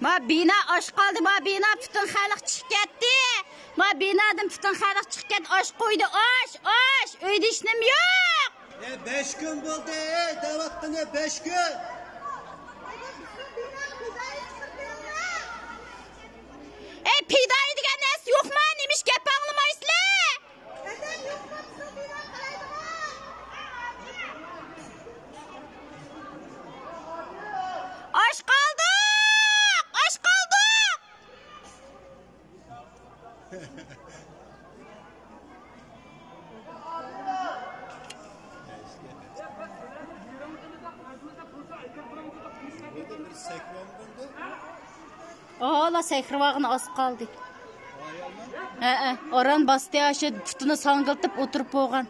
Ma bina osh qoldi, ma bina butun xalq chiqib ketdi. Ma binadan butun xalq chiqib ketdi, osh qo'ydi, osh. Uyda ishnim yo'q. 5 kun bo'ldi, davatqina 5 kun. Pidoyi degan narsa yo'qmi? Nemish gap anglaysizlar? Osh qoldi! Ola sehrivag'ini os qoldi. Oran bastı aşı putunu sangıltıp oturup boğan.